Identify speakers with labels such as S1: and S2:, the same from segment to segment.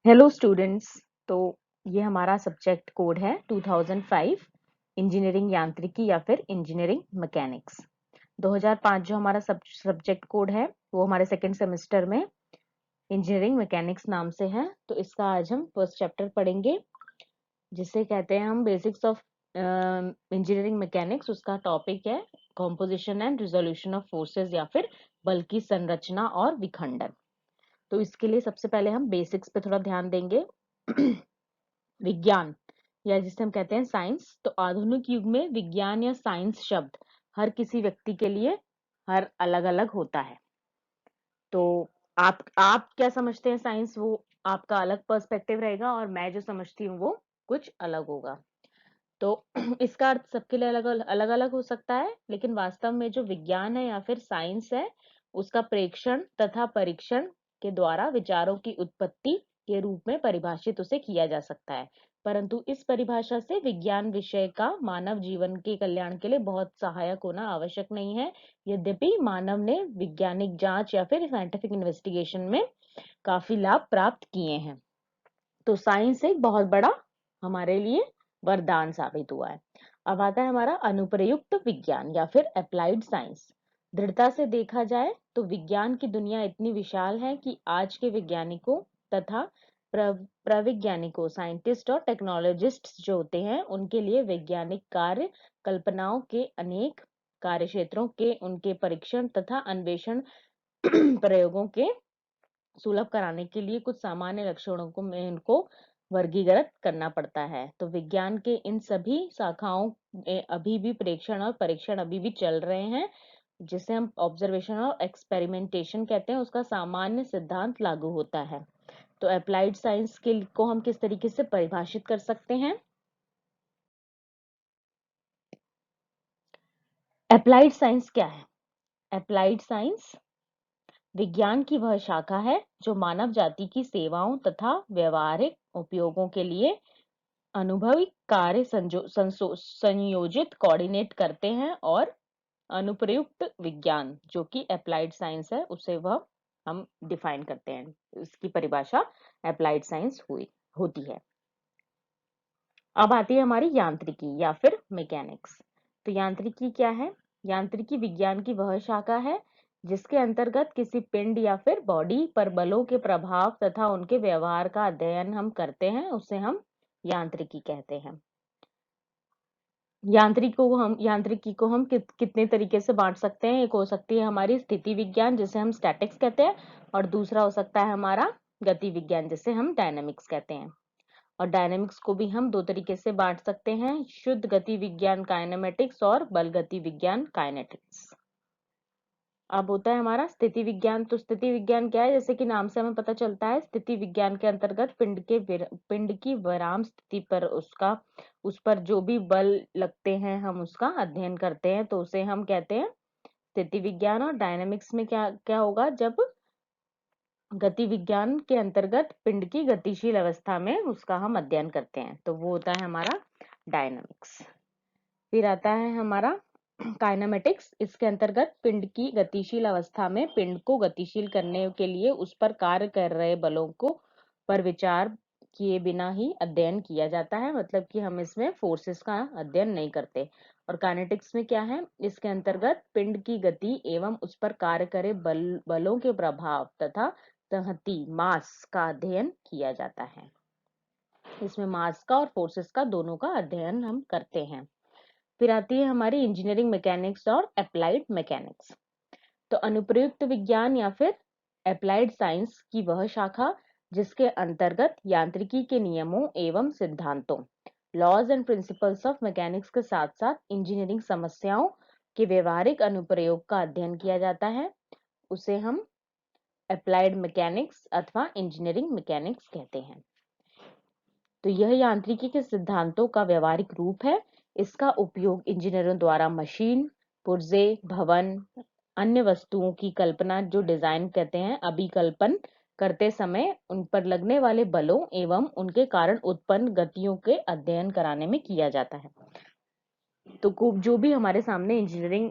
S1: Hello students. तो ये हमारा सब्जेक्ट कोड है 2005 इंजीनियरिंग यांत्रिकी या फिर इंजीनियरिंग मैकेनिक्स। 2005 जो हमारा सब्जेक्ट कोड है वो हमारे सेकंड सेमेस्टर में इंजीनियरिंग मैकेनिक्स नाम से है। तो इसका आज हम फर्स्ट चैप्टर पढ़ेंगे जिसे कहते हैं हम बेसिक्स ऑफ इंजीनियरिंग मैकेनिक्स। उसका टॉपिक है composition and resolution of forces या फिर बल की संरचना और विखंडन। तो इसके लिए सबसे पहले हम बेसिक्स पे थोड़ा ध्यान देंगे। विज्ञान या जिसे हम कहते हैं साइंस। तो आधुनिक युग में विज्ञान या साइंस शब्द हर किसी व्यक्ति के लिए हर अलग अलग होता है। तो आप क्या समझते हैं साइंस, वो आपका अलग पर्सपेक्टिव रहेगा और मैं जो समझती हूँ वो कुछ अलग होगा। तो इसका अर्थ सबके लिए अलग अलग हो सकता है, लेकिन वास्तव में जो विज्ञान है या फिर साइंस है उसका प्रेक्षण तथा परीक्षण के द्वारा विचारों की उत्पत्ति के रूप में परिभाषित उसे किया जा सकता है। परंतु इस परिभाषा से विज्ञान विषय का मानव जीवन के कल्याण के लिए बहुत सहायक होना आवश्यक नहीं है। यद्यपि मानव ने वैज्ञानिक जांच या फिर साइंटिफिक इन्वेस्टिगेशन में काफी लाभ प्राप्त किए हैं। तो साइंस एक बहुत बड़ा हमारे लिए वरदान साबित हुआ है। अब आता है हमारा अनुप्रयुक्त विज्ञान या फिर अप्लाइड साइंस। दृढ़ता से देखा जाए तो विज्ञान की दुनिया इतनी विशाल है कि आज के वैज्ञानिकों तथा प्रवैज्ञानिकों, साइंटिस्ट और टेक्नोलॉजिस्ट जो होते हैं उनके लिए वैज्ञानिक कार्य कल्पनाओं के अनेक कार्य क्षेत्रों के उनके परीक्षण तथा अन्वेषण प्रयोगों के सुलभ कराने के लिए कुछ सामान्य लक्षणों को में इनको वर्गीकृत करना पड़ता है। तो विज्ञान के इन सभी शाखाओं में अभी भी प्रेक्षण और परीक्षण अभी भी चल रहे हैं, जिसे हम ऑब्जर्वेशन और एक्सपेरिमेंटेशन कहते हैं। उसका सामान्य सिद्धांत लागू होता है। तो अप्लाइड साइंस के को हम किस तरीके से परिभाषित कर सकते हैं? अप्लाइड साइंस क्या है? अप्लाइड साइंस विज्ञान की वह शाखा है जो मानव जाति की सेवाओं तथा व्यवहारिक उपयोगों के लिए अनुभवी कार्य संयोजित कोऑर्डिनेट करते हैं। और अनुप्रयुक्त विज्ञान जो कि अप्लाइड साइंस है उसे वह हम डिफाइन करते हैं। इसकी परिभाषा अप्लाइड साइंस होती है। अब आती है हमारी यांत्रिकी या फिर मैकेनिक्स। तो यांत्रिकी क्या है? यांत्रिकी विज्ञान की वह शाखा है जिसके अंतर्गत किसी पिंड या फिर बॉडी पर बलों के प्रभाव तथा उनके व्यवहार का अध्ययन हम करते हैं, उसे हम यांत्रिकी कहते हैं। यांत्रिकी को हम कितने तरीके से बांट सकते हैं? एक हो सकती है हमारी स्थिति विज्ञान जिसे हम स्टैटिक्स कहते हैं, और दूसरा हो सकता है हमारा गति विज्ञान जिसे हम डायनेमिक्स कहते हैं। और डायनेमिक्स को भी हम दो तरीके से बांट सकते हैं, शुद्ध गति विज्ञान काइनेमेटिक्स और बल गति विज्ञान काइनेटिक्स। अब होता है हमारा स्थिति विज्ञान। तो स्थिति विज्ञान क्या है? जैसे कि नाम से हमें पता चलता है, स्थिति विज्ञान के अंतर्गत पिंड की विराम स्थिति पर उस पर जो भी बल लगते हैं हम उसका अध्ययन करते हैं, तो उसे हम कहते हैं स्थिति विज्ञान। और डायनेमिक्स में क्या क्या होगा? जब गति विज्ञान के अंतर्गत पिंड की गतिशील अवस्था में उसका हम अध्ययन करते हैं, तो वो होता है हमारा डायनामिक्स। फिर आता है हमारा काइनेमेटिक्स। इसके अंतर्गत पिंड की गतिशील अवस्था में पिंड को गतिशील करने के लिए उस पर कार्य कर रहे बलों को पर विचार किए बिना ही अध्ययन किया जाता है, मतलब कि हम इसमें फोर्सेस का अध्ययन नहीं करते। और काइनेटिक्स में क्या है? इसके अंतर्गत पिंड की गति एवं उस पर कार्य करे बलों के प्रभाव तथा संहति मास का अध्ययन किया जाता है। इसमें मास का और फोर्सेस का दोनों का अध्ययन हम करते हैं। फिर आती है हमारी इंजीनियरिंग मैकेनिक्स और अप्लाइड मैकेनिक्स। तो अनुप्रयुक्त विज्ञान या फिर अप्लाइड साइंस की वह शाखा जिसके अंतर्गत यांत्रिकी के नियमों एवं सिद्धांतों laws and principles of mechanics के साथ साथ इंजीनियरिंग समस्याओं के व्यवहारिक अनुप्रयोग का अध्ययन किया जाता है, उसे हम अप्लाइड मैकेनिक्स अथवा इंजीनियरिंग मैकेनिक्स कहते हैं। तो यह यांत्रिकी के सिद्धांतों का व्यवहारिक रूप है। इसका उपयोग इंजीनियरों द्वारा मशीन, पुर्जे, भवन, अन्य वस्तुओं की कल्पना जो डिजाइन कहते हैं अभिकल्पन करते समय उन पर लगने वाले बलों एवं उनके कारण उत्पन्न गतियों के अध्ययन कराने में किया जाता है। तो जो भी हमारे सामने इंजीनियरिंग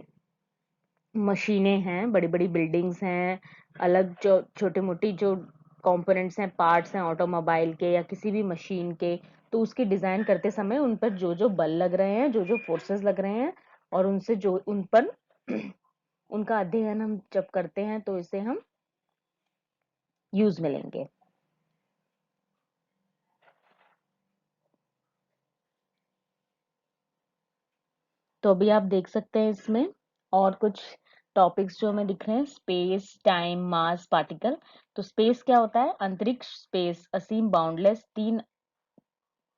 S1: मशीनें हैं, बड़ी बड़ी बिल्डिंग्स हैं, अलग जो छोटी मोटी जो कंपोनेंट्स हैं, पार्ट्स हैं ऑटोमोबाइल के या किसी भी मशीन के, तो उसकी डिजाइन करते समय उन पर जो जो बल लग रहे हैं, जो जो फोर्सेस लग रहे हैं, और उनसे जो उन पर उनका अध्ययन हम जब करते हैं तो इसे हम यूज में लेंगे। तो अभी आप देख सकते हैं इसमें और कुछ टॉपिक्स जो हमें दिख रहे हैं, स्पेस, टाइम, मास, पार्टिकल। तो स्पेस क्या होता है? अंतरिक्ष, स्पेस असीम, बाउंडलेस, तीन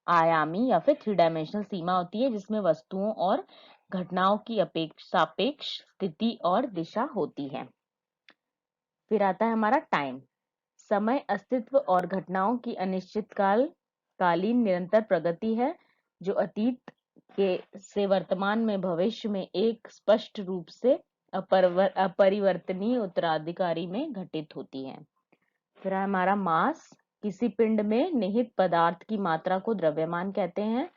S1: आयामी या फिर थ्री डायमेंशनल सीमा होती है जिसमें वस्तुओं और घटनाओं की सापेक्ष स्थिति और दिशा होती है। फिर आता है हमारा टाइम। समय अस्तित्व और घटनाओं की अनिश्चित कालीन निरंतर प्रगति है जो अतीत के से वर्तमान में भविष्य में एक स्पष्ट रूप से अपरिवर्तनीय उत्तराधिकारी में घटित होती है। फिर है हमारा मास। किसी पिंड में निहित पदार्थ की मात्रा को द्रव्यमान कहते हैं।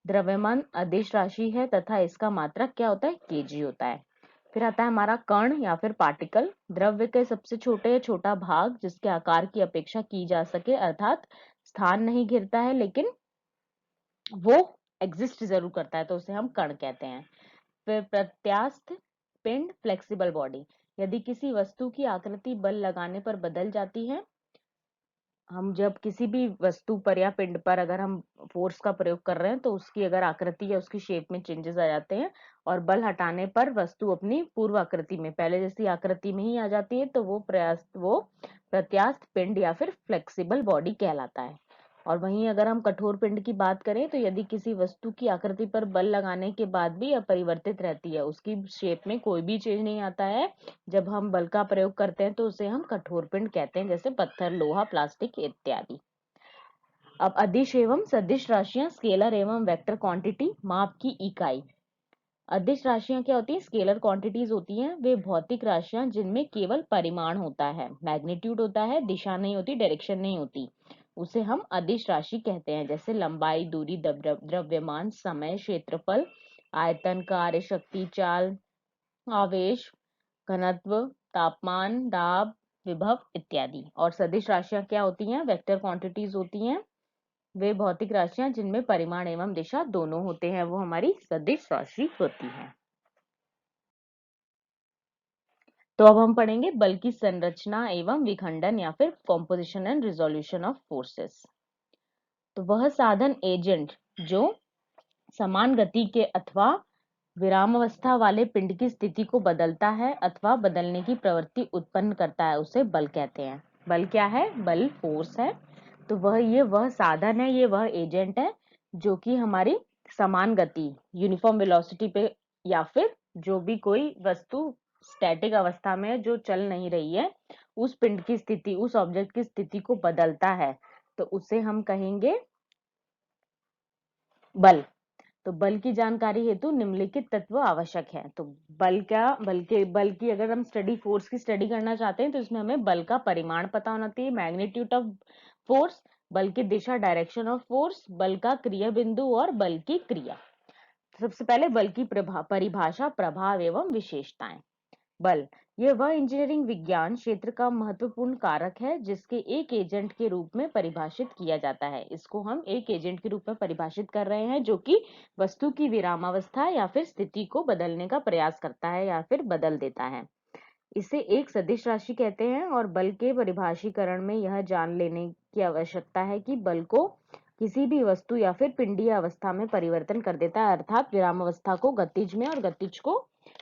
S1: द्रव्यमान अदिश राशि है तथा इसका मात्रक क्या होता है? केजी होता है। फिर आता है हमारा कण या फिर पार्टिकल। द्रव्य के सबसे छोटे या छोटा भाग जिसके आकार की अपेक्षा की जा सके, अर्थात स्थान नहीं घेरता है लेकिन वो एग्जिस्ट जरूर करता है, तो उसे हम कण कहते हैं। फिर प्रत्यास्थ पिंड, फ्लेक्सिबल बॉडी। यदि किसी वस्तु की आकृति बल लगाने पर बदल जाती है, हम जब किसी भी वस्तु पर या पिंड पर अगर हम फोर्स का प्रयोग कर रहे हैं तो उसकी अगर आकृति या उसकी शेप में चेंजेस आ जाते हैं और बल हटाने पर वस्तु अपनी पूर्व आकृति में, पहले जैसी आकृति में ही आ जाती है, तो वो प्रत्यास्थ पिंड या फिर फ्लेक्सिबल बॉडी कहलाता है। और वहीं अगर हम कठोर पिंड की बात करें तो यदि किसी वस्तु की आकृति पर बल लगाने के बाद भी अपरिवर्तित रहती है, उसकी शेप में कोई भी चेंज नहीं आता है, जब हम बल का प्रयोग करते हैं तो उसे हम कठोर पिंड कहते हैं, जैसे पत्थर, लोहा, प्लास्टिक इत्यादि। अब अदिश एवं सदिश राशियां, स्केलर एवं वेक्टर क्वांटिटी, माप की इकाई। अदिश राशियां क्या होती हैं? स्केलर क्वांटिटीज होती हैं। वे भौतिक राशियां जिनमें केवल परिमाण होता है, मैग्नीट्यूड होता है, दिशा नहीं होती, डायरेक्शन नहीं होती, उसे हम अदिश राशि कहते हैं। जैसे लंबाई, दूरी, द्रव्यमान, समय, क्षेत्रफल, आयतन, कार्य शक्ति, चाल, आवेश, घनत्व, तापमान, दाब, विभव इत्यादि। और सदिश राशियां क्या होती हैं? वेक्टर क्वांटिटीज होती हैं। वे भौतिक राशियां जिनमें परिमाण एवं दिशा दोनों होते हैं, वो हमारी सदिश राशि होती है। तो अब हम पढ़ेंगे बल की संरचना एवं विखंडन या फिर composition and resolution of forces. तो वह साधन, एजेंट जो समान गति के अथवा विरामावस्था वाले पिंड की स्थिति को बदलता है अथवा बदलने की प्रवृत्ति उत्पन्न करता है, उसे बल कहते हैं। बल क्या है? बल फोर्स है। तो वह साधन है, ये वह एजेंट है जो कि हमारी समान गति, यूनिफॉर्म वेलोसिटी पे, या फिर जो भी कोई वस्तु स्टैटिक अवस्था में जो चल नहीं रही है, उस पिंड की स्थिति, उस ऑब्जेक्ट की स्थिति को बदलता है, तो उसे हम कहेंगे बल। तो बल की जानकारी हेतु निम्नलिखित तत्व आवश्यक है। तो बल की अगर हम फोर्स की स्टडी करना चाहते हैं तो इसमें हमें बल का परिमाण पता होना चाहिए, मैग्नीट्यूड ऑफ फोर्स, बल की दिशा, डायरेक्शन ऑफ फोर्स, बल का क्रिया बिंदु और बल की क्रिया। सबसे पहले बल की परिभाषा, प्रभाव एवं विशेषताएं। बल, यह वह इंजीनियरिंग विज्ञान क्षेत्र का महत्वपूर्ण कारक है जिसके एक एजेंट के रूप में परिभाषित किया जाता है। इसको हम एक एजेंट के रूप में परिभाषित कर रहे हैं जो कि वस्तु की विरामावस्था या फिर स्थिति को बदलने का प्रयास करता है या फिर बदल देता है। इसे एक सदिश राशि कहते हैं। और बल के परिभाषीकरण में यह जान लेने की आवश्यकता है कि बल को किसी भी वस्तु या फिर पिंडीय अवस्था में परिवर्तन कर देता है, अर्थात विरामावस्था को गतिज में और गतिज को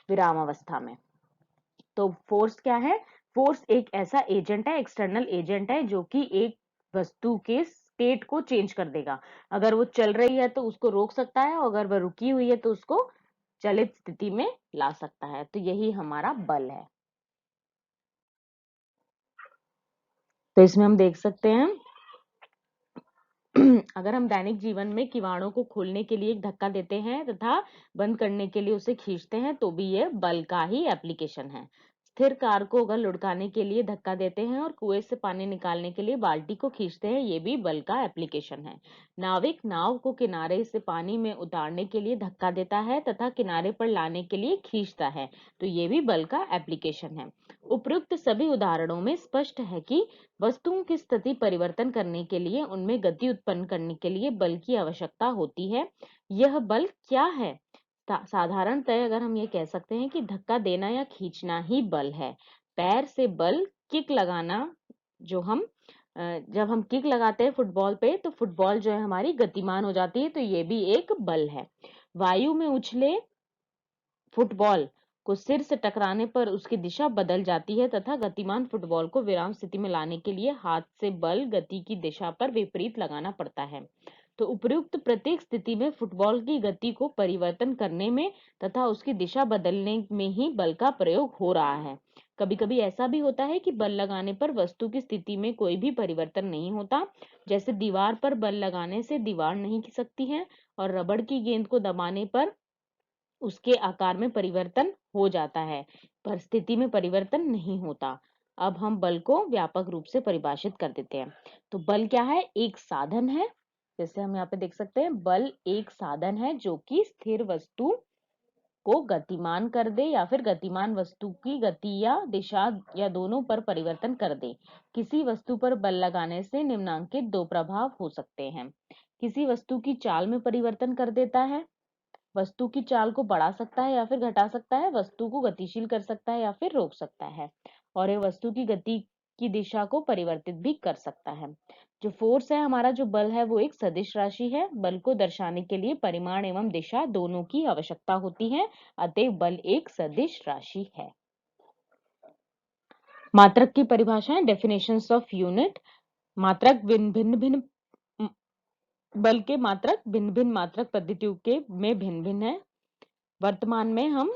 S1: विरामावस्था में। तो फोर्स क्या है? फोर्स एक ऐसा एजेंट है, एक्सटर्नल एजेंट है, जो कि एक वस्तु के स्टेट को चेंज कर देगा। अगर वो चल रही है तो उसको रोक सकता है, और अगर वह रुकी हुई है तो उसको चलित स्थिति में ला सकता है। तो यही हमारा बल है। तो इसमें हम देख सकते हैं अगर हम दैनिक जीवन में किवाड़ों को खोलने के लिए एक धक्का देते हैं तथा बंद करने के लिए उसे खींचते हैं तो भी ये बल का ही एप्लीकेशन है। स्थिर कार को अगर लुढ़काने के लिए धक्का देते हैं और कुएं से पानी निकालने के लिए बाल्टी को खींचते हैं, ये भी बल का एप्लीकेशन है। नाविक नाव को किनारे से पानी में उतारने के लिए धक्का देता है तथा किनारे पर लाने के लिए खींचता है, तो ये भी बल का एप्लीकेशन है। उपयुक्त सभी उदाहरणों में स्पष्ट है कि वस्तुओं की स्थिति परिवर्तन करने के लिए उनमें गति उत्पन्न करने के लिए बल की आवश्यकता होती है। यह बल क्या है? साधारणतः अगर हम ये कह सकते हैं कि धक्का देना या खींचना ही बल है। पैर से बल, किक लगाना, जो हम जब हम किक लगाते हैं फुटबॉल पे तो फुटबॉल जो है हमारी गतिमान हो जाती है, तो ये भी एक बल है। वायु में उछले फुटबॉल को सिर से टकराने पर उसकी दिशा बदल जाती है तथा गतिमान फुटबॉल को विराम स्थिति में लाने के लिए हाथ से बल गति की दिशा पर विपरीत लगाना पड़ता है। तो उपयुक्त प्रत्येक स्थिति में फुटबॉल की गति को परिवर्तन करने में तथा उसकी दिशा बदलने में ही बल का प्रयोग हो रहा है। कभी कभी ऐसा भी होता है कि बल लगाने पर वस्तु की स्थिति में कोई भी परिवर्तन नहीं होता, जैसे दीवार पर बल लगाने से दीवार नहीं खिसकती है और रबड़ की गेंद को दबाने पर उसके आकार में परिवर्तन हो जाता है, पर स्थिति में परिवर्तन नहीं होता। अब हम बल को व्यापक रूप से परिभाषित कर देते हैं। तो बल क्या है? एक साधन है। जैसे हम यहाँ पे देख सकते हैं, बल एक साधन है जो कि स्थिर वस्तु को गतिमान कर दे या फिर गतिमान वस्तु की गति या दिशा या दोनों पर परिवर्तन कर दे। किसी वस्तु पर बल लगाने से निम्नलिखित दो प्रभाव हो सकते हैं। किसी वस्तु की चाल में परिवर्तन कर देता है, वस्तु की चाल को बढ़ा सकता है या फिर घटा सकता है, वस्तु को गतिशील कर सकता है या फिर रोक सकता है, और यह वस्तु की गति की दिशा को परिवर्तित भी कर सकता है। जो फोर्स है हमारा, जो बल है, वो एक सदिश राशि है। बल को दर्शाने के लिए परिमाण एवं दिशा दोनों की आवश्यकता होती है, अतः बल एक सदिश राशि है। मात्रक की परिभाषाएं, डेफिनेशंस ऑफ यूनिट। मात्रक भिन्न भिन्न बल के मात्रक भिन्न भिन्न मात्रक पद्धतियों के में भिन्न भिन्न है। वर्तमान में हम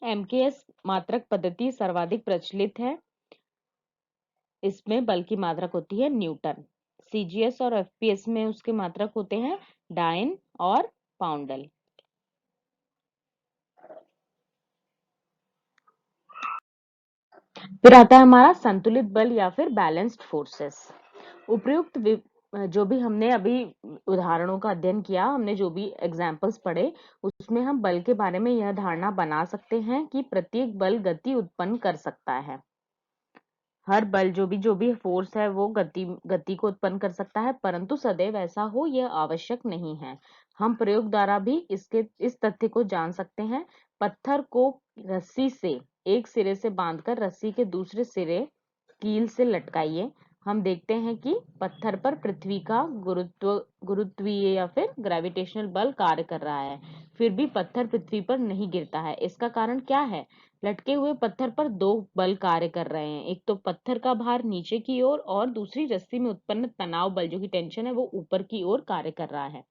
S1: एमकेएस मात्रक पद्धति सर्वाधिक प्रचलित है। इसमें बल की मात्रक होती है न्यूटन। सीजीएस और एफपीएस में उसके मात्रक होते हैं डाइन और पाउंडल। फिर आता है हमारा संतुलित बल या फिर बैलेंस्ड फोर्सेस। उपयुक्त जो भी हमने अभी उदाहरणों का अध्ययन किया, हमने जो भी एग्जाम्पल्स पढ़े, उसमें हम बल के बारे में यह धारणा बना सकते हैं कि प्रत्येक बल गति उत्पन्न कर सकता है। हर बल जो भी फोर्स है वो गति को उत्पन्न कर सकता है, परंतु सदैव ऐसा हो यह आवश्यक नहीं है। हम प्रयोग द्वारा भी इस तथ्य को जान सकते हैं। पत्थर को रस्सी से एक सिरे से बांधकर रस्सी के दूसरे सिरे कील से लटकाइए। हम देखते हैं कि पत्थर पर पृथ्वी का गुरुत्वीय या फिर ग्रेविटेशनल बल कार्य कर रहा है, फिर भी पत्थर पृथ्वी पर नहीं गिरता है। इसका कारण क्या है? लटके हुए पत्थर पर दो बल कार्य कर रहे हैं, एक तो पत्थर का भार नीचे की ओर और दूसरी रस्सी में उत्पन्न तनाव बल जो कि टेंशन है वो ऊपर की ओर कार्य कर रहा है।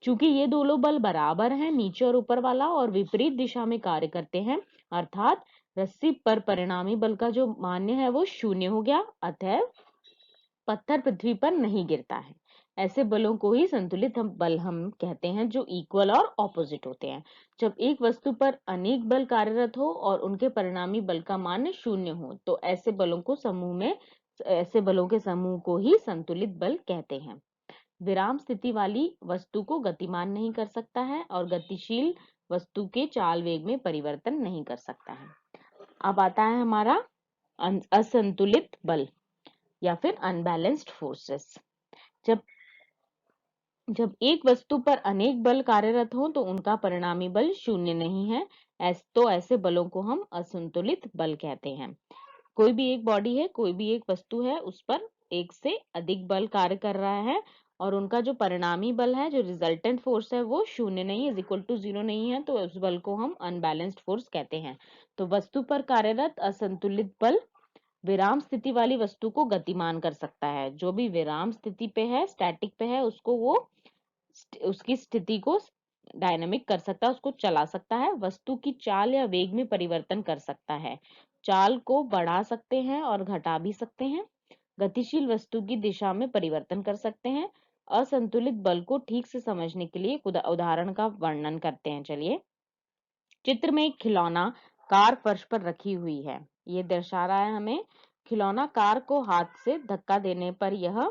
S1: चूंकि ये दोनों बल बराबर हैं, नीचे और ऊपर वाला, और विपरीत दिशा में कार्य करते हैं, अर्थात रस्सी पर परिणामी बल का जो मान्य है वो शून्य हो गया, अतः पत्थर पृथ्वी पर नहीं गिरता है। ऐसे बलों को ही संतुलित बल हम कहते हैं, जो इक्वल और ऑपोजिट होते हैं। जब एक वस्तु पर अनेक बल कार्यरत हो और उनके परिणामी बल का मान शून्य हो, तो ऐसे बलों के समूह को ही संतुलित बल कहते हैं। विराम स्थिति वाली वस्तु को गतिमान नहीं कर सकता है और गतिशील वस्तु के चाल वेग में परिवर्तन नहीं कर सकता है। अब आता है हमारा असंतुलित बल या फिर अनबैलेंस्ड फोर्सेस। जब एक वस्तु पर अनेक बल कार्यरत हो तो उनका परिणामी बल शून्य नहीं है, तो ऐसे बलों को हम असंतुलित बल कहते हैं। कोई भी एक बॉडी है, कोई भी एक वस्तु है, उस पर एक से अधिक बल कार्य कर रहा है और उनका जो परिणामी बल है, जो रिजल्टेंट फोर्स है, वो शून्य नहीं है, इक्वल टू 0 नहीं है, तो उस बल को हम अनबैलेंस्ड फोर्स कहते हैं। तो वस्तु पर कार्यरत असंतुलित बल विराम स्थिति वाली वस्तु को गतिमान कर सकता है। जो भी विराम स्थिति पे है, स्टैटिक पे है, उसको वो उसकी स्थिति को डायनामिक कर सकता है, उसको चला सकता है। वस्तु की चाल या वेग में परिवर्तन कर सकता है, चाल को बढ़ा सकते हैं और घटा भी सकते हैं। गतिशील वस्तु की दिशा में परिवर्तन कर सकते हैं। असंतुलित बल को ठीक से समझने के लिए उदाहरण का वर्णन करते हैं। चलिए, चित्र में एक खिलौना कार फर्श पर रखी हुई है। ये दर्शा रहा है हमें खिलौना कार को हाथ से धक्का देने पर यह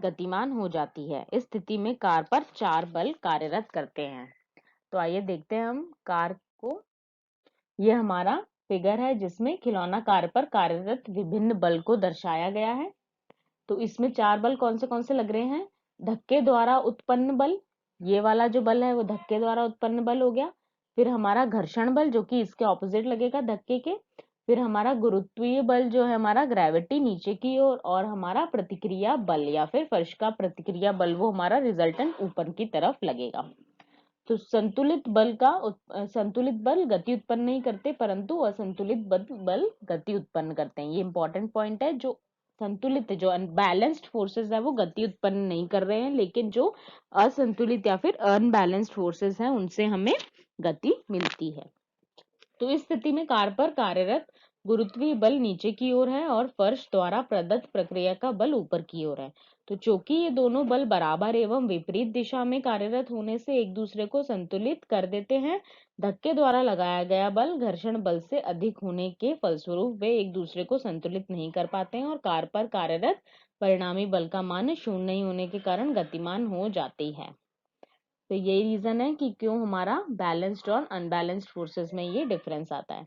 S1: गतिमान हो जाती है। इस स्थिति में कार पर 4 बल कार्यरत करते हैं। तो आइए देखते हैं हम कार को। ये हमारा फिगर है जिसमें खिलौना कार पर कार्यरत विभिन्न बल को दर्शाया गया है। तो इसमें 4 बल कौन से लग रहे हैं? धक्के द्वारा उत्पन्न बल, ये वाला जो बल है वो धक्के द्वारा उत्पन्न बल हो गया। फिर हमारा घर्षण बल जो कि इसके ऑपोजिट लगेगा धक्के के। फिर हमारा गुरुत्वीय बल जो है हमारा ग्रेविटी नीचे की ओर, और हमारा प्रतिक्रिया बल या फिर फर्श का प्रतिक्रिया बल वो हमारा रिजल्टेंट ऊपर की तरफ लगेगा। तो संतुलित बल गति उत्पन्न नहीं करते, परंतु असंतुलित बल गति उत्पन्न करते हैं। ये इंपॉर्टेंट पॉइंट है। जो संतुलित जो अनबैलेंस्ड फोर्सेस है वो गति उत्पन्न नहीं कर रहे हैं, लेकिन जो असंतुलित या फिर अनबैलेंस्ड फोर्सेस हैं उनसे हमें गति मिलती है। तो इस स्थिति में कार पर कार्यरत गुरुत्वीय बल नीचे की ओर है और फर्श द्वारा प्रदत्त प्रक्रिया का बल ऊपर की ओर है। तो चूंकि ये दोनों बल बराबर एवं विपरीत दिशा में कार्यरत होने से एक दूसरे को संतुलित कर देते हैं, धक्के द्वारा लगाया गया बल घर्षण बल से अधिक होने के फलस्वरूप वे एक दूसरे को संतुलित नहीं कर पाते हैं और कार पर कार्यरत परिणामी बल का मान शून्य नहीं होने के कारण गतिमान हो जाती है। तो यही रीजन है कि क्यों हमारा बैलेंस्ड और अनबैलेंस्ड फोर्सेस में ये डिफरेंस आता है।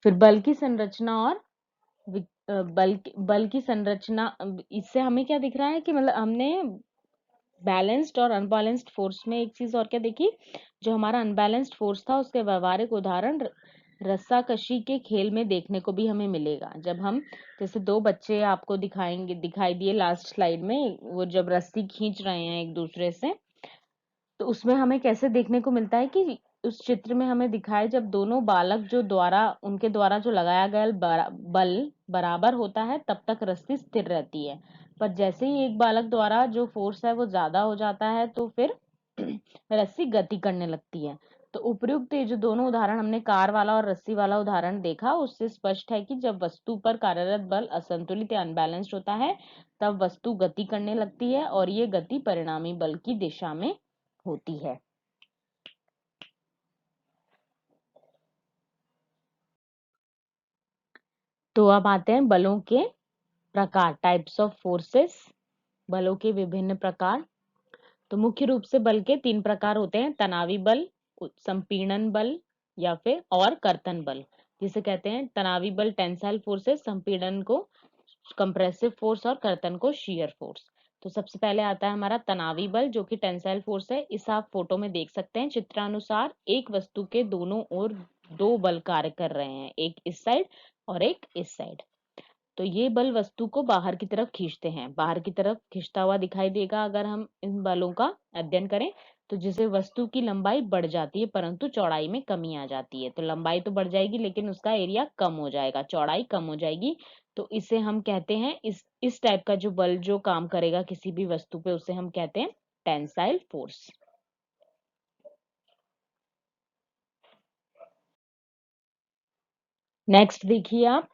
S1: फिर बल की संरचना और बल की संरचना, इससे हमें क्या दिख रहा है कि मतलब हमने बैलेंस्ड और अनबैलेंस्ड फोर्स में एक चीज और क्या देखी, जो हमारा अनबैलेंस्ड फोर्स था उसके व्यवहारिक उदाहरण रस्साकशी के खेल में देखने को भी हमें मिलेगा। जब हम जैसे 2 बच्चे आपको दिखाई दिए लास्ट स्लाइड में, वो जब रस्सी खींच रहे हैं एक दूसरे से, तो उसमें हमें कैसे देखने को मिलता है कि उस चित्र में हमें दिखाए जब दोनों बालक उनके द्वारा जो लगाया गया बल बराबर होता है तब तक रस्सी स्थिर रहती है, पर जैसे ही एक बालक द्वारा जो फोर्स है वो ज्यादा हो जाता है तो फिर रस्सी गति करने लगती है। तो उपयुक्त ये जो दोनों उदाहरण हमने कार वाला और रस्सी वाला उदाहरण देखा, उससे स्पष्ट है कि जब वस्तु पर कार्यरत बल असंतुलित या अनबैलेंस्ड होता है तब वस्तु गति करने लगती है और ये गति परिणामी बल की दिशा में होती है। तो अब आते हैं बलों के प्रकार, टाइप्स ऑफ फोर्सेस, बलों के विभिन्न प्रकार। तो मुख्य रूप से बल के 3 प्रकार होते हैं, तनावी बल, संपीड़न बल या फिर और कर्तन बल, जिसे कहते हैं तनावी बल टेंसाइल फोर्सेस, संपीड़न को कंप्रेसिव फोर्स और कर्तन को शीयर फोर्स। तो सबसे पहले आता है हमारा तनावी बल जो कि टेंसाइल फोर्स है। इस आप फोटो में देख सकते हैं चित्रानुसार एक वस्तु के दोनों ओर 2 बल कार्य कर रहे हैं, एक इस साइड और एक इस साइड। तो ये बल वस्तु को बाहर की तरफ खींचते हैं, बाहर की तरफ खींचता हुआ दिखाई देगा अगर हम इन बलों का अध्ययन करें, तो जिससे वस्तु की लंबाई बढ़ जाती है परंतु चौड़ाई में कमी आ जाती है। तो लंबाई तो बढ़ जाएगी लेकिन उसका एरिया कम हो जाएगा, चौड़ाई कम हो जाएगी। तो इसे हम कहते हैं, इस टाइप का जो बल जो काम करेगा किसी भी वस्तु पे उसे हम कहते हैं टेंसाइल फोर्स। नेक्स्ट देखिए आप,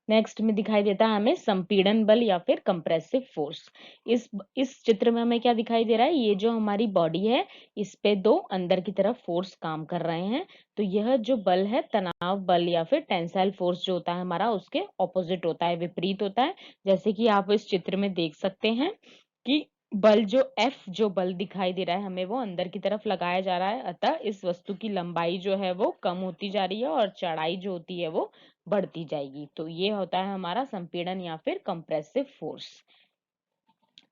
S1: नेक्स्ट में दिखाई देता है हमें संपीड़न बल या फिर कंप्रेसिव फोर्स। इस चित्र में हमें क्या दिखाई दे रहा है, ये जो हमारी बॉडी है इस पे 2 अंदर की तरफ फोर्स काम कर रहे हैं। तो यह जो बल है तनाव बल या फिर टेंसाइल फोर्स जो होता है हमारा उसके ऑपोजिट होता है, विपरीत होता है। जैसे कि आप इस चित्र में देख सकते हैं कि बल जो F जो बल दिखाई दे रहा है हमें वो अंदर की तरफ लगाया जा रहा है, अतः इस वस्तु की लंबाई जो है वो कम होती जा रही है और चौड़ाई जो होती है वो बढ़ती जाएगी। तो ये होता है हमारा संपीड़न या फिर कंप्रेसिव फोर्स।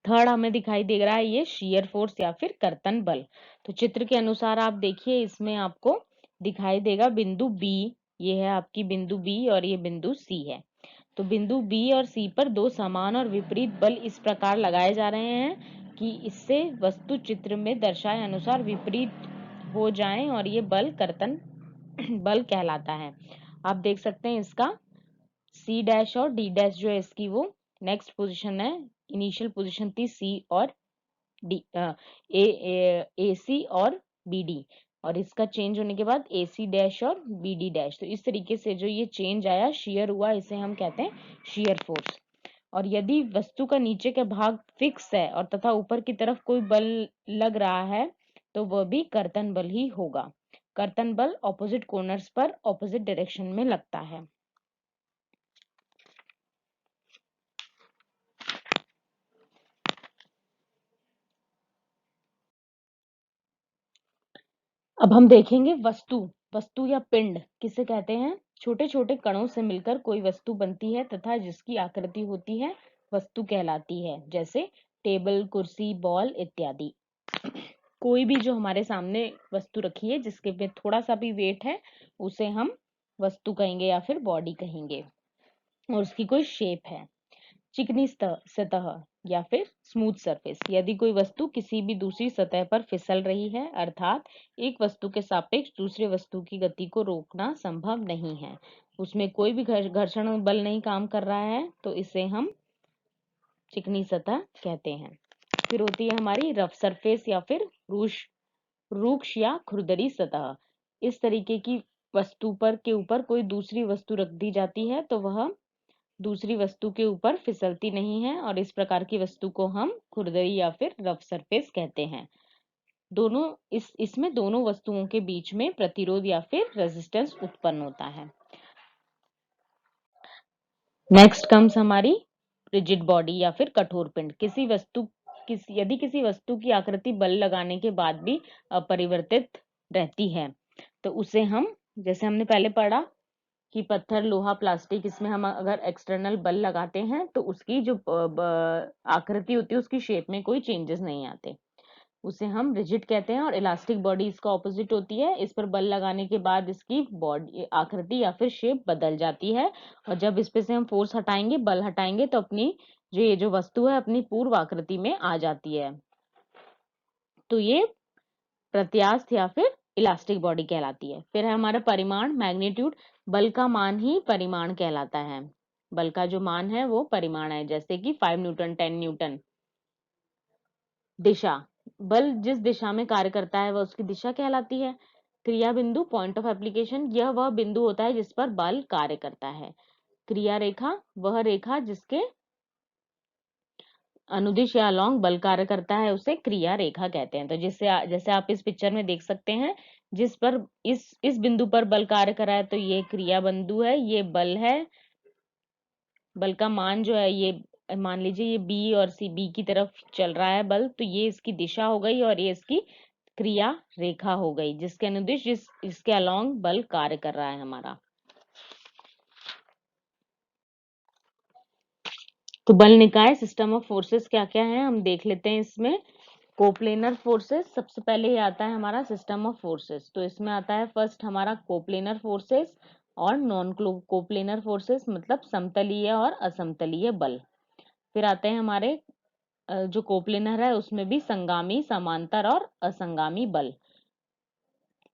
S1: थर्ड हमें दिखाई दे रहा है ये शीयर फोर्स या फिर कर्तन बल। तो चित्र के अनुसार आप देखिए इसमें आपको दिखाई देगा बिंदु B, ये है आपकी बिंदु B और ये बिंदु C है। तो बिंदु B और C पर 2 समान और विपरीत बल इस प्रकार लगाए जा रहे हैं कि इससे वस्तु चित्र में दर्शाए अनुसार विपरीत हो जाएं और ये बल कर्तन बल कहलाता है। आप देख सकते हैं इसका C डैश और D डैश जो है इसकी वो नेक्स्ट पोजीशन है, इनिशियल पोजीशन थी C और D, ए सी और BD, और इसका चेंज होने के बाद AC डैश और BD डैश। तो इस तरीके से जो ये चेंज आया, शेयर हुआ, इसे हम कहते हैं शेयर फोर्स। और यदि वस्तु का नीचे का भाग फिक्स है और तथा ऊपर की तरफ कोई बल लग रहा है तो वह भी कर्तन बल ही होगा। कर्तन बल ऑपोजिट कॉर्नर्स पर ऑपोजिट डायरेक्शन में लगता है। अब हम देखेंगे वस्तु। वस्तु या पिंड किसे कहते हैं? छोटे छोटे कणों से मिलकर कोई वस्तु बनती है तथा जिसकी आकृति होती है वस्तु कहलाती है, जैसे टेबल, कुर्सी, बॉल इत्यादि। कोई भी जो हमारे सामने वस्तु रखी है जिसके में थोड़ा सा भी वेट है उसे हम वस्तु कहेंगे या फिर बॉडी कहेंगे, और उसकी कोई शेप है। चिकनी सतह या फिर स्मूथ सरफेस, यदि कोई वस्तु किसी भी दूसरी सतह पर फिसल रही है, अर्थात एक वस्तु के सापेक्ष दूसरे वस्तु की गति को रोकना संभव नहीं है, उसमें कोई भी घर्षण बल नहीं काम कर रहा है, तो इसे हम चिकनी सतह कहते हैं। फिर होती है हमारी रफ सरफेस या फिर रूक्ष या खुरदरी सतह। इस तरीके की वस्तु पर के ऊपर कोई दूसरी वस्तु रख दी जाती है तो वह दूसरी वस्तु के ऊपर फिसलती नहीं है, और इस प्रकार की वस्तु को हम खुरदरी या फिर रफ सरफेस कहते हैं। दोनों इसमें दोनों वस्तुओं के बीच में प्रतिरोध या फिर रेजिस्टेंस उत्पन्न होता है। नेक्स्ट कम्स हमारी रिजिड बॉडी या फिर कठोर पिंड। यदि किसी वस्तु की आकृति बल लगाने के बाद भी अपरिवर्तित रहती है तो उसे हम, जैसे हमने पहले पढ़ा कि पत्थर, लोहा, प्लास्टिक, इसमें हम अगर एक्सटर्नल बल लगाते हैं तो उसकी जो आकृति होती है उसकी शेप में कोई चेंजेस नहीं आते, उसे हम रिजिड कहते हैं। और इलास्टिक बॉडी इसका ऑपोजिट होती है, इस पर बल लगाने के बाद इसकी बॉडी आकृति या फिर शेप बदल जाती है, और जब इस पे से हम फोर्स हटाएंगे, बल हटाएंगे, तो अपनी जो वस्तु है अपनी पूर्व आकृति में आ जाती है। तो ये प्रत्यास्थ या फिर इलास्टिक बॉडी कहलाती है। फिर है हमारा परिमाण, मैग्नीट्यूड। बल का मान ही परिमाण कहलाता है। बल का जो मान है वो परिमाण है, जैसे कि 5 न्यूटन, 10 न्यूटन। दिशा, बल जिस दिशा में कार्य करता है वह उसकी दिशा कहलाती है। क्रिया बिंदु, पॉइंट ऑफ एप्लीकेशन, यह वह बिंदु होता है जिस पर बल कार्य करता है। क्रिया रेखा, वह रेखा जिसके अनुदिश या अलॉन्ग बल कार्य करता है उसे क्रिया रेखा कहते हैं। तो जैसे आप इस पिक्चर में देख सकते हैं, जिस पर इस बिंदु पर बल कार्य कर रहा है तो ये क्रिया बिंदु है, ये बल है। बल का मान जो है, ये मान लीजिए ये बी और सी, बी की तरफ चल रहा है बल, तो ये इसकी दिशा हो गई और ये इसकी क्रिया रेखा हो गई, जिसके अनुदिश इसके अलॉन्ग बल कार्य कर रहा है हमारा। तो बल निकाय, सिस्टम ऑफ फोर्सेस क्या क्या है हम देख लेते हैं। इसमें कोप्लेनर फोर्सेस, सबसे पहले ये आता है हमारा सिस्टम ऑफ फोर्सेस। तो इसमें आता है फर्स्ट हमारा कोप्लेनर फोर्सेस और नॉन कोप्लेनर फोर्सेस, मतलब समतलीय और असमतलीय बल। फिर आते हैं हमारे जो कोप्लेनर है उसमें भी संगामी, समांतर और असंगामी बल।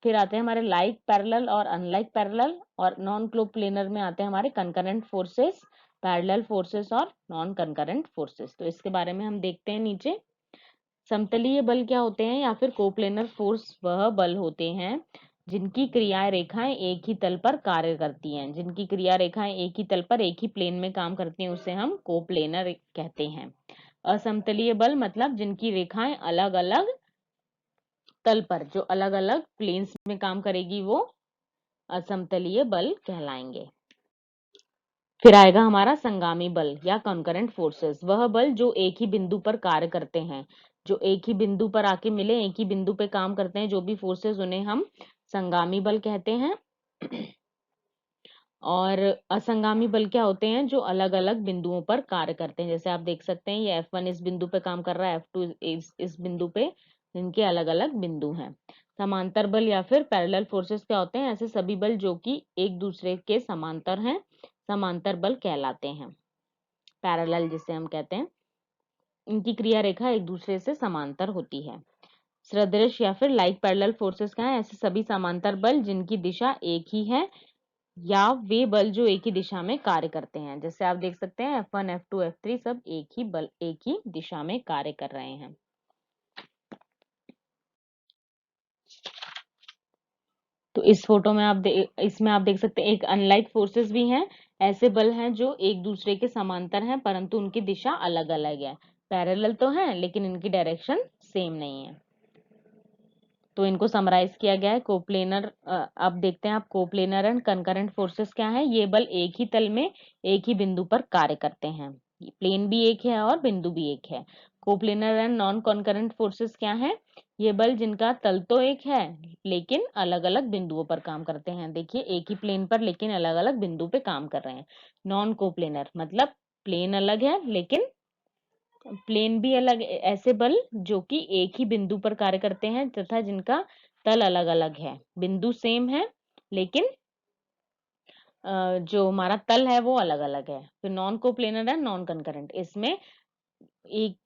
S1: फिर आते हैं हमारे लाइक पैरेलल और अनलाइक पैरेलल, और नॉन कोप्लेनर में आते हैं हमारे कंकरेंट फोर्सेस, पैरेलल फोर्सेस और नॉन कंकरेंट फोर्सेस। तो इसके बारे में हम देखते हैं नीचे। समतलीय बल क्या होते हैं या फिर कोप्लेनर फोर्स वह बल होते हैं जिनकी क्रिया रेखाएं एक ही तल पर कार्य करती हैं। जिनकी क्रिया रेखाएं एक ही तल पर एक ही प्लेन में काम करती हैं उसे हम कोप्लेनर कहते हैं। असमतलीय बल मतलब जिनकी रेखाएं अलग अलग तल पर, जो अलग अलग प्लेन्स में काम करेगी, वो असमतलीय बल कहलाएंगे। फिर आएगा हमारा संगामी बल या कॉन्करेंट फोर्सेस, वह बल जो एक ही बिंदु पर कार्य करते हैं, जो एक ही बिंदु पर आके मिले, एक ही बिंदु पे काम करते हैं, जो भी फोर्सेस, उन्हें हम संगामी बल कहते हैं। और असंगामी बल क्या होते हैं? जो अलग अलग बिंदुओं पर कार्य करते हैं। जैसे आप देख सकते हैं ये F1 इस बिंदु पे काम कर रहा है, F2 इस बिंदु पे, इनके अलग अलग बिंदु हैं। समांतर बल या फिर पैरेलल फोर्सेस क्या होते हैं? ऐसे सभी बल जो कि एक दूसरे के समांतर हैं, समांतर बल कहलाते हैं। पैरेलल जिसे हम कहते हैं, इनकी क्रिया रेखा एक दूसरे से समांतर होती है। सदृश या फिर लाइक पैरेलल फोर्सेस क्या है? ऐसे सभी समांतर बल जिनकी दिशा एक ही है, या वे बल जो एक ही दिशा में कार्य करते हैं। जैसे आप देख सकते हैं F1, F2, F3 सब एक ही दिशा में कार्य कर रहे हैं। तो इस फोटो में इसमें आप देख सकते हैं एक अनलाइक फोर्सेस भी हैं। ऐसे बल हैं जो एक दूसरे के समांतर हैं परंतु उनकी दिशा अलग अलग है। पैरेलल तो है लेकिन इनकी डायरेक्शन सेम नहीं है। तो इनको समराइज किया गया है। कोप्लेनर, अब देखते हैं आप कोप्लेनर एंड कंकरेंट फोर्सेस क्या है। ये बल एक ही तल में एक ही बिंदु पर कार्य करते हैं। प्लेन भी एक है और बिंदु भी एक है। Coplanar and non concurrent forces क्या है? ये बल जिनका तल तो एक है लेकिन अलग अलग बिंदुओं पर काम करते हैं। देखिए एक ही प्लेन पर लेकिन अलग अलग बिंदु पे काम कर रहे हैं। नॉन कोप्लेनर मतलब प्लेन अलग है लेकिन प्लेन भी अलग, ऐसे बल जो कि एक ही बिंदु पर कार्य करते हैं तथा जिनका तल अलग अलग है। बिंदु सेम है लेकिन जो हमारा तल है वो अलग अलग है। तो नॉन कोप्लेनर है नॉन कंकरेंट, इसमें एक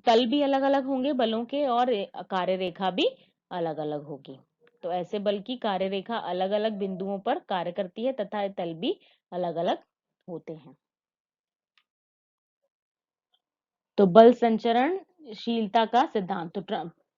S1: तल भी अलग अलग होंगे बलों के और कार्य रेखा भी अलग अलग होगी। तो ऐसे बल की कार्य रेखा अलग अलग बिंदुओं पर कार्य करती है तथा तल भी अलग अलग होते हैं। तो बल संचरणशीलता का सिद्धांत, तो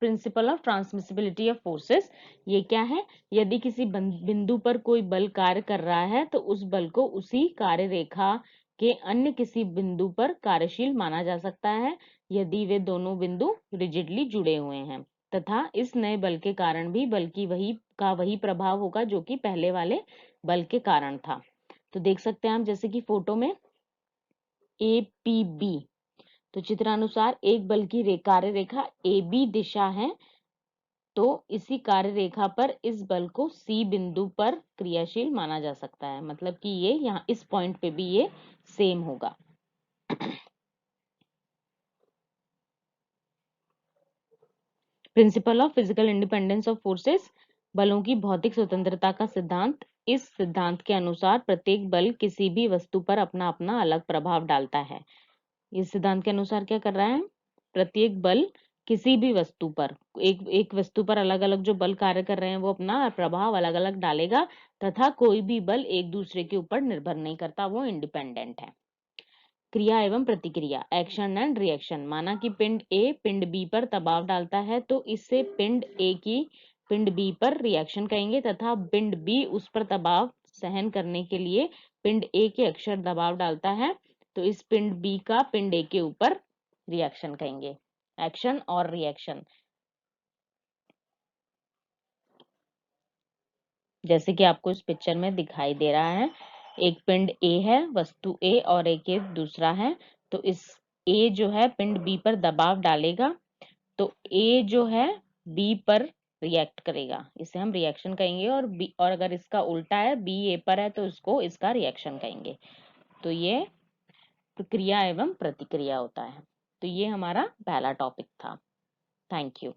S1: principle of transmissibility of forces, ये क्या है? यदि किसी बिंदु पर कोई बल कार्य कर रहा है तो उस बल को उसी कार्य रेखा के अन्य किसी बिंदु पर कार्यशील माना जा सकता है यदि वे दोनों बिंदु रिजिडली जुड़े हुए हैं तथा इस नए बल के कारण भी बल की वही प्रभाव होगा जो कि पहले वाले बल के कारण था। तो देख सकते हैं हम जैसे कि फोटो में APB, तो चित्रानुसार एक बल की कार्य रेखा AB दिशा है तो इसी कार्य रेखा पर इस बल को C बिंदु पर क्रियाशील माना जा सकता है। मतलब कि ये यहाँ इस पॉइंट पे भी ये सेम होगा। Principle of physical independence of forces, बलों की भौतिक स्वतंत्रता का सिद्धांत। इस सिद्धांत के अनुसार प्रत्येक बल किसी भी वस्तु पर अपना अपना अलग प्रभाव डालता है। इस सिद्धांत के अनुसार क्या कर रहा है? प्रत्येक बल किसी भी वस्तु पर, एक वस्तु पर अलग अलग जो बल कार्य कर रहे हैं वो अपना प्रभाव अलग अलग डालेगा तथा कोई भी बल एक दूसरे के ऊपर निर्भर नहीं करता, वो इंडिपेंडेंट है। क्रिया एवं प्रतिक्रिया, एक्शन एंड रिएक्शन। माना कि पिंड ए पिंड बी पर दबाव डालता है तो इससे पिंड ए की पिंड बी पर रिएक्शन कहेंगे तथा पिंड बी उस पर दबाव सहन करने के लिए पिंड ए के अक्षर दबाव डालता है तो इस पिंड बी का पिंड ए के ऊपर रिएक्शन कहेंगे। एक्शन और रिएक्शन, जैसे कि आपको इस पिक्चर में दिखाई दे रहा है, एक पिंड ए है, वस्तु ए और एक दूसरा है। तो इस ए जो है पिंड बी पर दबाव डालेगा तो ए जो है बी पर रिएक्ट करेगा, इसे हम रिएक्शन कहेंगे। और अगर इसका उल्टा है, बी ए पर है, तो इसको इसका रिएक्शन कहेंगे। तो ये क्रिया एवं प्रतिक्रिया होता है। तो ये हमारा पहला टॉपिक था। Thank you.